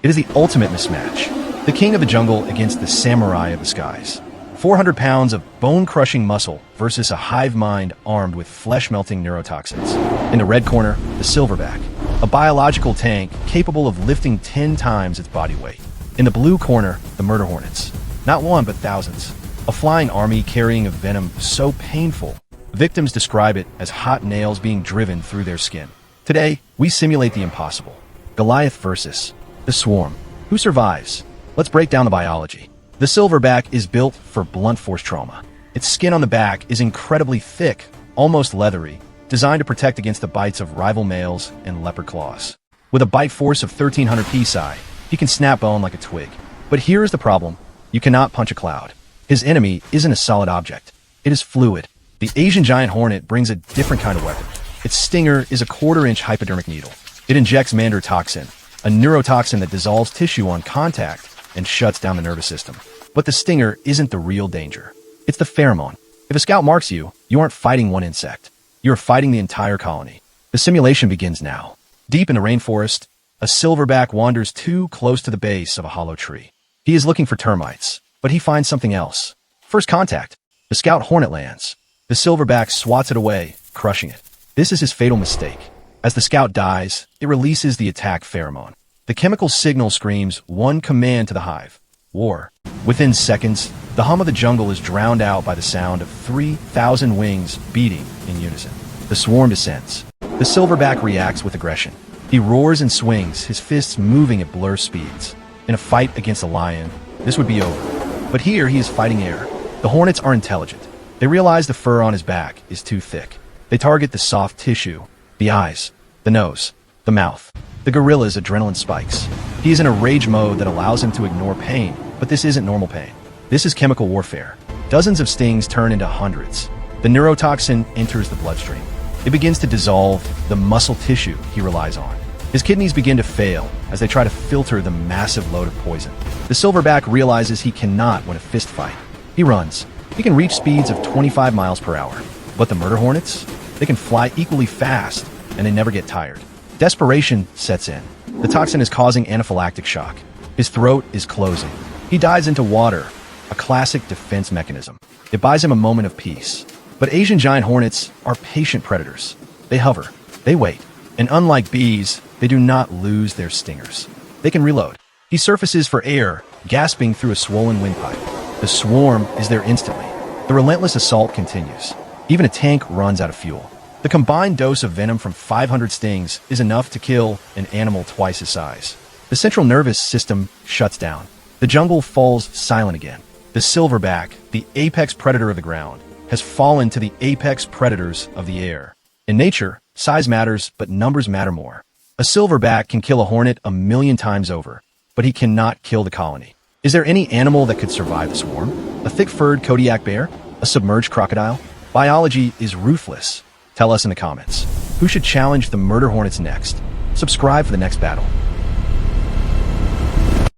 It is the ultimate mismatch. The king of the jungle against the samurai of the skies. 400 pounds of bone-crushing muscle versus a hive mind armed with flesh-melting neurotoxins. In the red corner, the Silverback, a biological tank capable of lifting 10 times its body weight. In the blue corner, the murder hornets. Not one, but thousands. A flying army carrying a venom so painful, victims describe it as hot nails being driven through their skin. Today, we simulate the impossible. Goliath versus the swarm. Who survives? Let's break down the biology. The Silverback is built for blunt force trauma. Its skin on the back is incredibly thick, almost leathery, designed to protect against the bites of rival males and leopard claws. With a bite force of 1300 psi, he can snap bone like a twig. But here is the problem. You cannot punch a cloud. His enemy isn't a solid object. It is fluid. The Asian giant hornet brings a different kind of weapon. Its stinger is a quarter-inch hypodermic needle. It injects toxin, a neurotoxin that dissolves tissue on contact and shuts down the nervous system. But the stinger isn't the real danger. It's the pheromone. If a scout marks you, you aren't fighting one insect. You're fighting the entire colony. The simulation begins now. Deep in the rainforest, a silverback wanders too close to the base of a hollow tree. He is looking for termites, but he finds something else. First contact. The scout hornet lands. The silverback swats it away, crushing it. This is his fatal mistake. As the scout dies, it releases the attack pheromone. The chemical signal screams one command to the hive: war. Within seconds, the hum of the jungle is drowned out by the sound of 3,000 wings beating in unison. The swarm descends. The silverback reacts with aggression. He roars and swings, his fists moving at blur speeds. In a fight against a lion, this would be over. But here he is fighting air. The hornets are intelligent. They realize the fur on his back is too thick. They target the soft tissue, the eyes, the nose, the mouth. The gorilla's adrenaline spikes. He is in a rage mode that allows him to ignore pain, but this isn't normal pain. This is chemical warfare. Dozens of stings turn into hundreds. The neurotoxin enters the bloodstream. It begins to dissolve the muscle tissue he relies on. His kidneys begin to fail as they try to filter the massive load of poison. The silverback realizes he cannot win a fist fight. He runs. He can reach speeds of 25 miles per hour. But the murder hornets? They can fly equally fast, and they never get tired. Desperation sets in. The toxin is causing anaphylactic shock. His throat is closing. He dives into water, a classic defense mechanism. It buys him a moment of peace. But Asian giant hornets are patient predators. They hover. They wait. And unlike bees, they do not lose their stingers. They can reload. He surfaces for air, gasping through a swollen windpipe. The swarm is there instantly. The relentless assault continues. Even a tank runs out of fuel. The combined dose of venom from 500 stings is enough to kill an animal twice his size. The central nervous system shuts down. The jungle falls silent again. The silverback, the apex predator of the ground, has fallen to the apex predators of the air. In nature, size matters, but numbers matter more. A silverback can kill a hornet 1,000,000 times over, but he cannot kill the colony. Is there any animal that could survive the swarm? A thick-furred Kodiak bear? A submerged crocodile? Biology is ruthless. Tell us in the comments. Who should challenge the murder hornets next? Subscribe for the next battle.